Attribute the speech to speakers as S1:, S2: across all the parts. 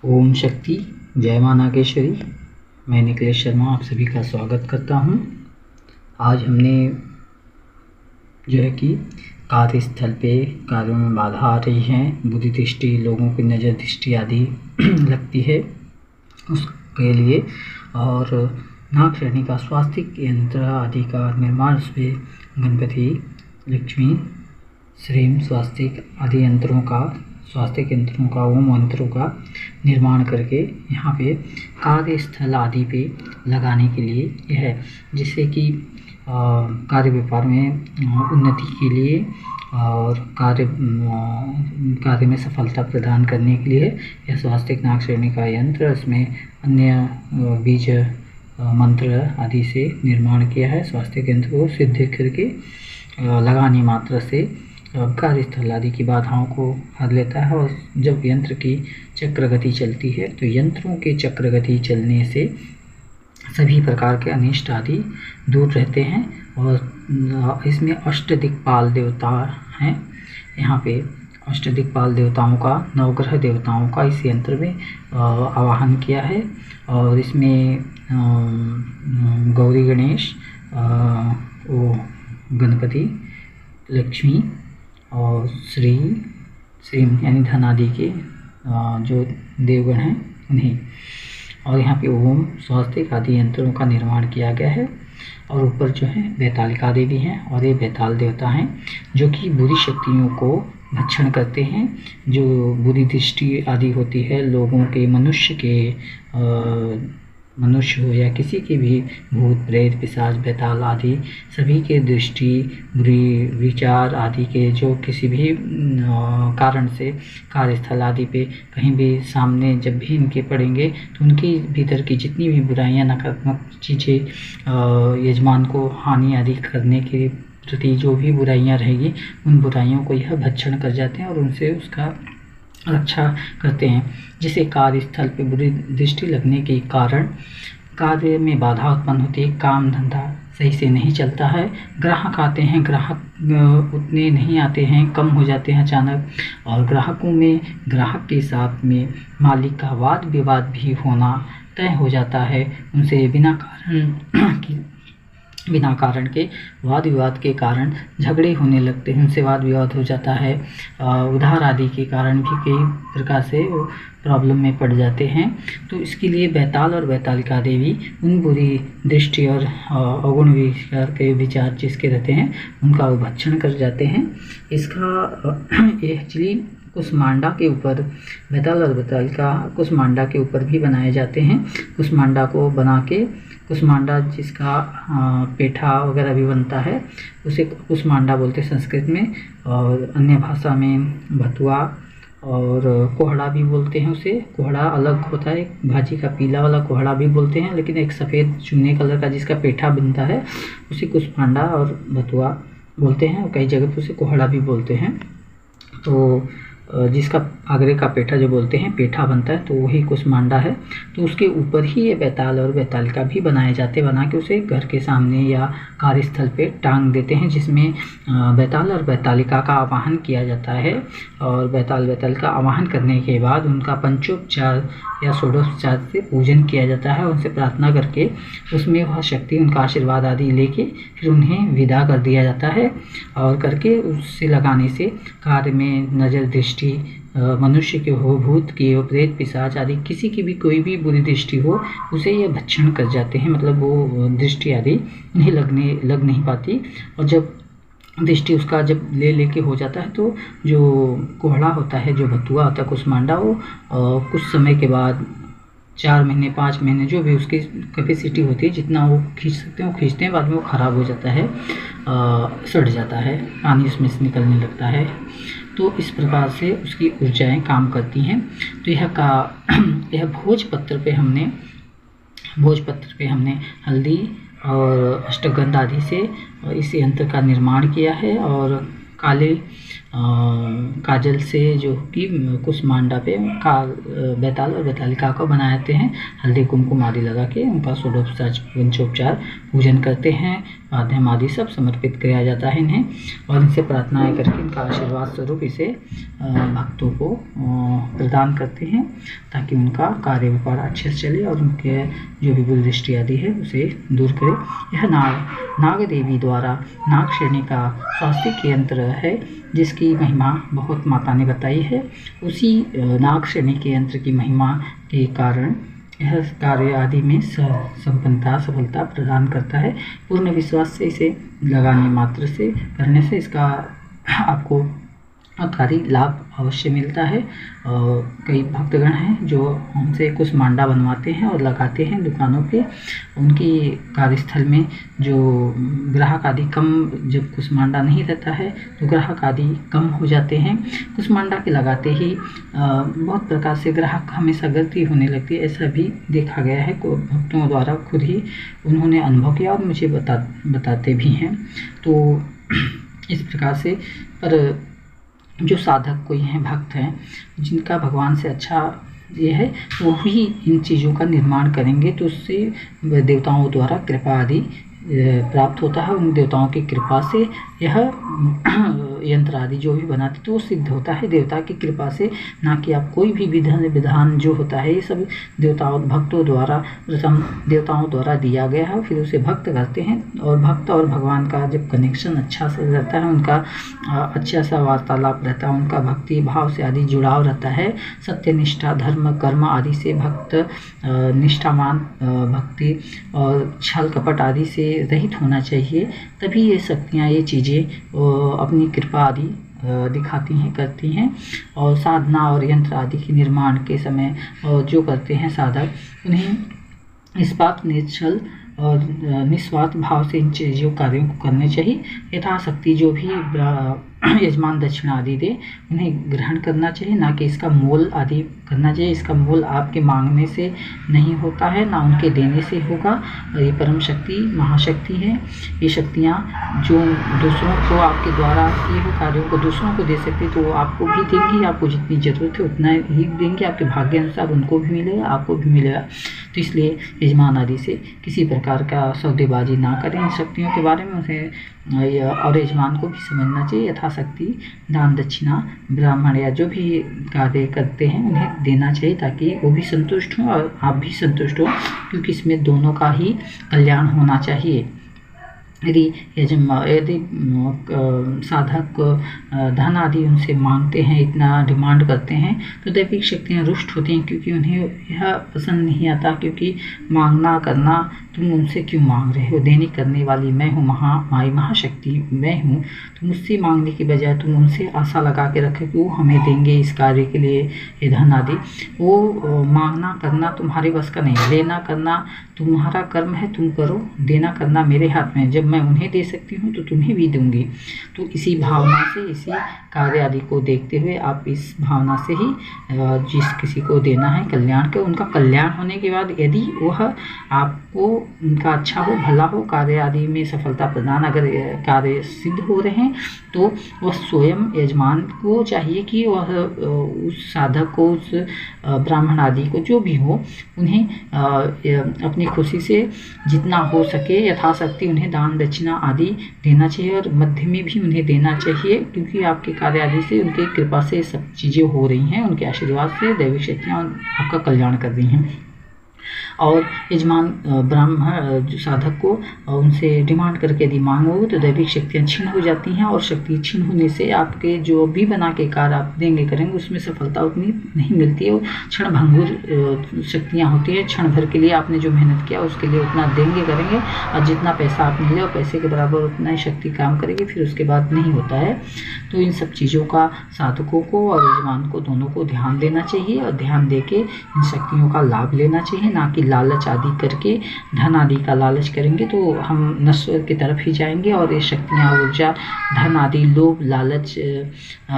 S1: ओम शक्ति। जय मां नागेश्वरी। मैं निखिलेश शर्मा आप सभी का स्वागत करता हूं। आज हमने जो है कि कार्यस्थल पे कार्यों में बाधा आ रही है, बुरी दृष्टि, लोगों की नज़र दृष्टि आदि लगती है उसके लिए, और नागशरणी का स्वास्तिक यंत्र आदि का निर्माण उसमें गणपति, लक्ष्मी, श्रीम स्वास्तिक आदि यंत्रों का, स्वास्तिक यंत्रों का, ओम मंत्रों का निर्माण करके यहाँ पे कार्यस्थल आदि पे लगाने के लिए यह है, जिससे कि कार्य व्यापार में उन्नति के लिए और कार्य में सफलता प्रदान करने के लिए यह स्वास्तिक नागशरणी का यंत्र, इसमें अन्य बीज मंत्र आदि से निर्माण किया है। स्वास्तिक यंत्र को सिद्ध करके लगाने मात्र से कार्यस्थल आदि की बाधाओं को हर लेता है। और जब यंत्र की चक्र गति चलती है तो यंत्रों के चक्र गति चलने से सभी प्रकार के अनिष्ट आदि दूर रहते हैं। और इसमें अष्टदिक्पाल देवता हैं। यहाँ पे अष्टदिक्पाल देवताओं का, नवग्रह देवताओं का इस यंत्र में आवाहन किया है। और इसमें गौरी, गणेश, गणपति, लक्ष्मी और श्री यानी धन आदि के जो देवगण हैं उन्हें, और यहाँ पे ओम, स्वास्तिक आदि यंत्रों का निर्माण किया गया है। और ऊपर जो है बैतालिका देवी हैं, और ये बैताल देवता हैं जो कि बुरी शक्तियों को भक्षण करते हैं। जो बुरी दृष्टि आदि होती है लोगों के, मनुष्य हो या किसी के भी भूत प्रेत पिशाच बैताल आदि सभी के दृष्टि, बुरी विचार आदि के जो किसी भी कारण से कार्यस्थल आदि पे कहीं भी सामने जब भी इनके पड़ेंगे तो उनके भीतर की जितनी भी बुराइयां, नकारात्मक चीज़ें, यजमान को हानि आदि करने के प्रति जो भी बुराइयां रहेगी उन बुराइयों को यह भक्षण कर जाते हैं और उनसे उसका रक्षा करते हैं। जिसे कार्यस्थल पे बुरी दृष्टि लगने के कारण कार्य में बाधा उत्पन्न होती है, काम धंधा सही से नहीं चलता है, ग्राहक आते हैं, ग्राहक उतने नहीं आते हैं, कम हो जाते हैं अचानक, और ग्राहक के साथ में मालिक का वाद विवाद भी होना तय हो जाता है। उनसे बिना कारण के वाद विवाद के कारण झगड़े होने लगते हैं, उनसे वाद विवाद हो जाता है। उधार आदि के कारण भी कई प्रकार से प्रॉब्लम में पड़ जाते हैं। तो इसके लिए बैताल और बैतालिका देवी उन बुरी दृष्टि और अवगुण विचार के विचार जिसके रहते हैं उनका वो भक्षण कर जाते हैं। इसका एक्चुअली कुसमांडा के ऊपर, बैताल और बैतालिका कुसमांडा के ऊपर भी बनाए जाते हैं। कुसमांडा को बना के, कुसमांडा जिसका पेठा वगैरह भी बनता है उसे कुसमांडा बोलते हैं संस्कृत में, और अन्य भाषा में भतुआ और कोहड़ा भी बोलते हैं उसे। कोहड़ा अलग होता है, भाजी का पीला वाला कोहड़ा भी बोलते हैं, लेकिन एक सफ़ेद चूने कलर का जिसका पेठा बनता है उसे कुसमांडा और भतुआ बोलते हैं, और कई जगह पर उसे कोहड़ा भी बोलते हैं। तो जिसका आगरे का पेठा जो बोलते हैं पेठा बनता है तो वही कुसमांडा है। तो उसके ऊपर ही ये बैताल और बैतालिका भी बनाए जाते हैं, बना के उसे घर के सामने या कार्यस्थल पे टांग देते हैं, जिसमें बैताल और बैतालिका का आवाहन किया जाता है। और बैताल बैतालिका आवाहन करने के बाद उनका पंचोपचार या षोडशोपचार से पूजन किया जाता है। उनसे प्रार्थना करके उसमें वह शक्ति, उनका आशीर्वाद आदि लेके फिर उन्हें विदा कर दिया जाता है। और करके उससे लगाने से कार्य में नज़र दृष्टि, मनुष्य के हो, भूत की हो, प्रेत पिशाच आदि किसी की भी कोई भी बुरी दृष्टि हो उसे ये भक्षण कर जाते हैं। मतलब वो दृष्टि आदि लग नहीं पाती। और जब दृष्टि उसका जब लेके हो जाता है तो जो कोहड़ा होता है, जो भतुआ होता है, कुसमांडा, वो कुछ समय के बाद 4 महीने 5 महीने जो भी उसकी कैपेसिटी होती है जितना वो खींच सकते हैं वो खींचते हैं, बाद में वो ख़राब हो जाता है, सड़ जाता है, पानी उसमें से निकलने लगता है। तो इस प्रकार से उसकी ऊर्जाएं काम करती हैं। तो यह भोजपत्र पे हमने हल्दी और अष्टगंध आदि से इस यंत्र का निर्माण किया है। और काले काजल से जो कि कुष्मांडा पे बैताल और बैतालिका को बनाते हैं, हल्दी कुमकुम आदि लगा के उनका षोडशोपचार पंचोपचार पूजन करते हैं, माध्यम आदि सब समर्पित किया जाता है इन्हें, और इनसे प्रार्थनाएं करके इनका आशीर्वाद स्वरूप इसे भक्तों को प्रदान करते हैं ताकि उनका कार्य व्यापार अच्छे से चले और उनके जो भी बुरी दृष्टि आदि है उसे दूर करे। यह नाग देवी द्वारा नाग श्रेणी का स्वास्तिक यंत्र है जिसकी महिमा बहुत माता ने बताई है। उसी नाग श्रेणी के यंत्र की महिमा के कारण यह कार्य आदि में संपन्नता सफलता प्रदान करता है। पूर्ण विश्वास से इसे लगाने मात्र से करने से इसका आपको कार्य लाभ अवश्य मिलता है। कई भक्तगण हैं जो हमसे कुष्मांडा बनवाते हैं और लगाते हैं दुकानों पे, उनकी कार्यस्थल में जो ग्राहक आदि कम, जब कुष्मांडा नहीं रहता है तो ग्राहक आदि कम हो जाते हैं। कुष्मांडा के लगाते ही बहुत प्रकार से ग्राहक हमेशा गलती होने लगती है, ऐसा भी देखा गया है भक्तों द्वारा, खुद ही उन्होंने अनुभव किया और मुझे बताते भी हैं। तो इस प्रकार से पर जो साधक कोई हैं, भक्त हैं, जिनका भगवान से अच्छा ये है तो वही इन चीज़ों का निर्माण करेंगे तो उससे देवताओं द्वारा कृपा आदि प्राप्त होता है। उन देवताओं की कृपा से यह यंत्र आदि जो भी बनाते तो वो सिद्ध होता है देवता की कृपा से, ना कि आप कोई भी विधान जो होता है ये सब देवताओं भक्तों द्वारा प्रथम देवताओं द्वारा दिया गया है, फिर उसे भक्त करते हैं और भक्त और भगवान का जब कनेक्शन अच्छा सा रहता है, उनका अच्छा सा वार्तालाप रहता है, उनका भक्ति भाव से आदि जुड़ाव रहता है, सत्य निष्ठा धर्म कर्म आदि से भक्त निष्ठावान भक्ति और छल कपट आदि से रहित होना चाहिए, तभी ये शक्तियाँ ये चीज़ें अपनी कृपा आदि दिखाती हैं करती हैं। और साधना और यंत्र आदि के निर्माण के समय जो करते हैं साधक, उन्हें निष्पाप निश्चल और निस्वार्थ भाव से इन चीज़ों कार्यों को करने चाहिए। यथाशक्ति जो भी यजमान दक्षिणा आदि दे उन्हें ग्रहण करना चाहिए, ना कि इसका मोल आदि करना चाहिए। इसका मोल आपके मांगने से नहीं होता है, ना उनके देने से होगा। ये परम शक्ति महाशक्ति है। ये शक्तियाँ जो दूसरों को आपके द्वारा किए हुए कार्यों को दूसरों को दे सकती तो आपको भी देंगी, आपको जितनी ज़रूरत है उतना ही देंगे, आपके भाग्य अनुसार उनको भी मिलेगा आपको भी मिलेगा। तो इसलिए यजमान आदि से किसी प्रकार का सौदेबाजी ना करें। इन शक्तियों के बारे में उसे और यजमान को भी समझना चाहिए। यथाशक्ति दान दक्षिणा ब्राह्मण या जो भी कार्य करते हैं उन्हें देना चाहिए ताकि वो भी संतुष्ट हों और आप भी संतुष्ट हो, क्योंकि इसमें दोनों का ही कल्याण होना चाहिए। यदि साधक धन आदि उनसे मांगते हैं, इतना डिमांड करते हैं, तो दैविक शक्तियाँ रुष्ट होती हैं, क्योंकि उन्हें यह पसंद नहीं आता। क्योंकि मांगना करना, तुम उनसे क्यों मांग रहे हो, देने करने वाली मैं हूँ, माई महाशक्ति मैं हूँ। तो मुझसे मांगने की बजाय तुम उनसे आशा लगा के रखे कि वो हमें देंगे इस कार्य के लिए ये धन आदि। वो मांगना करना तुम्हारे बस का नहीं, लेना करना तुम्हारा कर्म है, तुम करो। देना करना मेरे हाथ में, जब मैं उन्हें दे सकती हूँ तो तुम्हें भी दूंगी। तो इसी भावना से, इसी कार्य आदि को देखते हुए आप इस भावना से ही जिस किसी को देना है कल्याण के, उनका कल्याण होने के बाद यदि वह आपको उनका अच्छा हो, भला हो, कार्य आदि में सफलता प्रदान अगर कार्य सिद्ध हो रहे हैं तो वह स्वयं यजमान को चाहिए कि वह उस साधक को, उस ब्राह्मण आदि को जो भी हो, उन्हें अपनी खुशी से जितना हो सके यथाशक्ति उन्हें दान दक्षिणा आदि देना चाहिए और मध्य में भी उन्हें देना चाहिए, क्योंकि आपके कार्य आदि से उनकी कृपा से सब चीज़ें हो रही हैं, उनके आशीर्वाद से दैविक शक्तियाँ आपका कल्याण कर रही हैं। और यजमान ब्राह्मण जो साधक को उनसे डिमांड करके यदि मांगोगे तो दैविक शक्तियाँ क्षीण हो जाती हैं, और शक्ति क्षीण होने से आपके जो भी बना के कार्य आप देंगे करेंगे उसमें सफलता उतनी नहीं मिलती है। वो क्षण भंगुर शक्तियाँ होती है, क्षण भर के लिए आपने जो मेहनत किया उसके लिए उतना देंगे करेंगे, और जितना पैसा आपने लिया पैसे के बराबर उतना ही शक्ति काम करेगी, फिर उसके बाद नहीं होता है। तो इन सब चीज़ों का साधकों को और यजमान को दोनों को ध्यान देना चाहिए, और ध्यान दे के इन शक्तियों का लाभ लेना चाहिए, ना कि लालच आदि करके धन आदि का लालच करेंगे तो हम नश्वर की तरफ ही जाएंगे। और ये शक्तियाँ ऊर्जा धन आदि लोभ लालच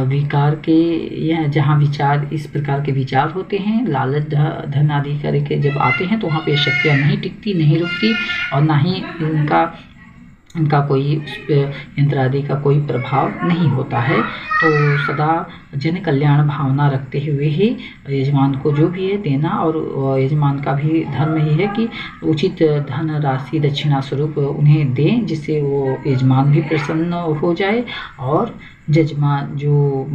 S1: विकार के, यह जहाँ विचार इस प्रकार के विचार होते हैं लालच धन आदि करके जब आते हैं तो वहाँ पे शक्तियाँ नहीं टिकती, नहीं रुकती, और ना ही इनका इनका कोई उस पे यंत्र आदि का कोई प्रभाव नहीं होता है। तो सदा जन कल्याण भावना रखते हुए ही यजमान को जो भी है देना, और यजमान का भी धर्म ही है कि उचित धन राशि दक्षिणा स्वरूप उन्हें दें, जिससे वो यजमान भी प्रसन्न हो जाए, और जजमान जो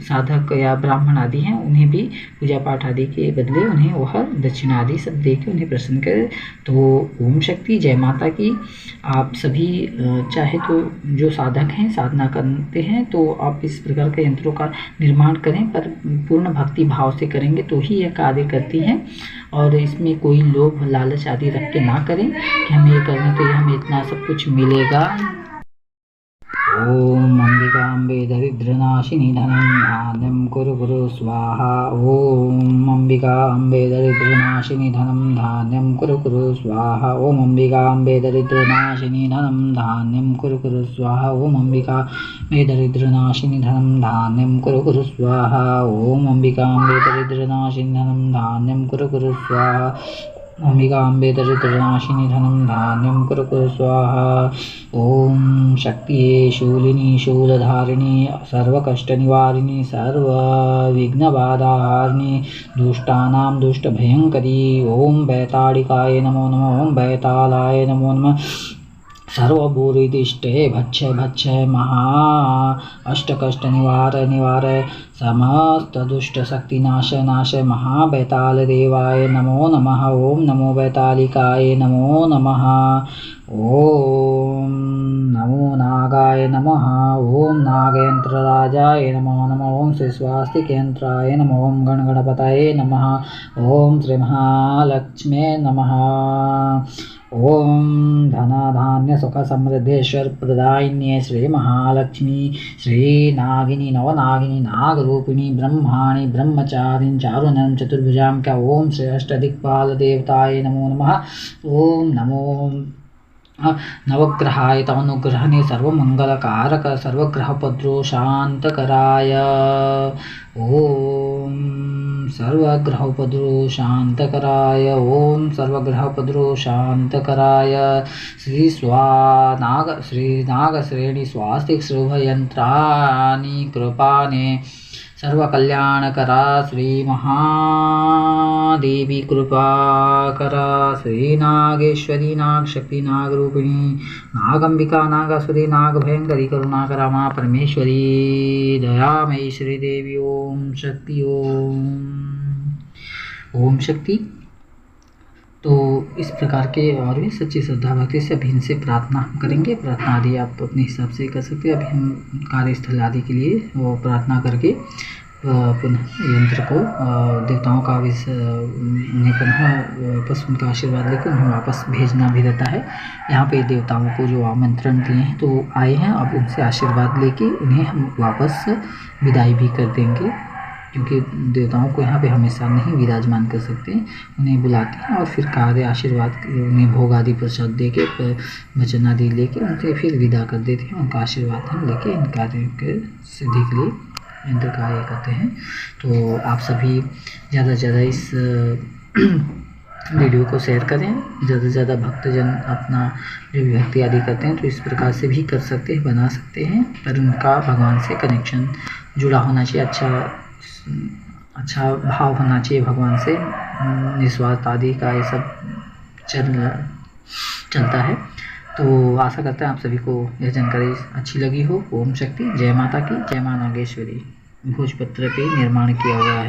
S1: साधक या ब्राह्मण आदि हैं उन्हें भी पूजा पाठ आदि के बदले उन्हें वह दक्षिणा आदि सब दे के उन्हें प्रसन्न करें। तो ओम शक्ति, जय माता की। आप सभी चाहे तो जो साधक हैं, साधना करते हैं, तो आप इस प्रकार के यंत्रों का निर्माण करें, पर पूर्ण भक्ति भाव से करेंगे तो ही यह कार्य करती हैं। और इसमें कोई लोभ लालच आदि रख के ना करें कि हम ये करें तो ये हमें इतना सब कुछ मिलेगा। ओम अंबिकाम्बे दरिद्रनाशिनी धनं धान्यं कुरु कुरु स्वाहा। ओम अंबिकाम्बे दरिद्रनाशिनी धनं धान्यं कुरु कुरु स्वाहा। ओम अंबिकाम्बे दरिद्रनाशिनी धनं धान्यं कुरु कुरु स्वाहा। ओम अंबिकाम्बे दरिद्रनाशिनी धनं धान्यं कुरु कुरु स्वाहा। ओम अंबिकाम्बे दरिद्रनाशिनी धनं धान्यं कुरु कुरु स्वाहा। अंबिकाम्बे दरिद्रनाशिनी धनं धान्यं कुरु कुरु स्वाहा। ओम शक्तिये शूलिनी शूलधारिणी सर्वकष्टनिवारिणी सर्वविघ्नबाधाहारिणी दुष्टानां दुष्टभयंकरी। ओम वैताड़िकाय नमो नमः। ओम वैतालाय नमो नमः। सर्वभूरिदिष्टे भक्षय भक्षय महा अष्टकष्ट निवारय निवारय समस्त दुष्ट शक्ति नाशय नाशय महावैताल देवाय नमो नमः। ओम नमो वैतालिकाय नमो नमः। ओम नमो नागाय नमः। ओम नागयंत्रराजाय नमो नमः। ओम श्री स्वास्तिकयंत्राय नमः। ओम गणगणपतये नमः। ओम श्री महालक्ष्मे नमः। ओम धनधान्य सुख समृद्धेश्वर प्रदायिन्ये श्री महालक्ष्मी श्री नागिनी नवनागिनी नागरूपिणी ब्रह्माणी ब्रह्मचारिणी चारुणं चतुर्भुजां क्या। ओम श्री अष्टदिक्पाल देवताय नमो नमः। ओम नमो नवग्रहाय तवनुग्रहणे सर्वमंगलकारक सर्वग्रहपद्रो शांतकराय। ओम सर्वग्रहोपद्रो शांतकराय। ओम सर्वग्रहोपद्रो शांतकराय। श्री नागश्रेणी स्वास्तिक शुभयंत्राणि कृपाने सर्वकल्याणकरा श्री महादेवी कृपाकरा। श्री नागेश्वरी नागशक्ति नागरूपिणी नागंबिका नागसुरी नागभयंकरी करुणाकरा माँ परमेश्वरी दयामयी श्रीदेवी। ओम शक्ति। ओम शक्ति। तो इस प्रकार के और भी सच्ची श्रद्धा भक्ति से अभी इनसे प्रार्थना हम करेंगे। प्रार्थना आदि आप अपने हिसाब से कर सकते हैं। अभी हम कार्यस्थल आदि के लिए वो प्रार्थना करके पुनः यंत्र को देवताओं का उन्हें पुनः वापस उनका आशीर्वाद लेकर उन्हें वापस भेजना भी रहता है। यहाँ पे देवताओं को जो आमंत्रण दिए हैं तो आए हैं, अब उनसे आशीर्वाद लेके उन्हें हम वापस विदाई भी कर देंगे, क्योंकि देवताओं को यहाँ पे हमेशा नहीं विराजमान कर सकते। उन्हें बुलाते हैं और फिर कार्य आशीर्वाद उन्हें भोग आदि प्रसाद दे के वचन आदि लेके उनसे फिर विदा कर देते हैं। उनका आशीर्वाद हम लेके इन कार्य के सिद्धि के लिए यंत्र कार्य करते हैं। तो आप सभी ज़्यादा से ज़्यादा इस वीडियो को शेयर करें। ज़्यादा से ज़्यादा भक्तजन अपना जो भक्ति आदि करते हैं तो इस प्रकार से भी कर सकते हैं, बना सकते हैं, पर उनका भगवान से कनेक्शन जुड़ा होना चाहिए। अच्छा भाव होना चाहिए भगवान से, निस्वार्थ आदि का ये सब चलता है। तो आशा करते हैं आप सभी को यह जानकारी अच्छी लगी हो। ओम शक्ति। जय माता की। जय माँ नागेश्वरी। भोजपत्र पे निर्माण किया हुआ है।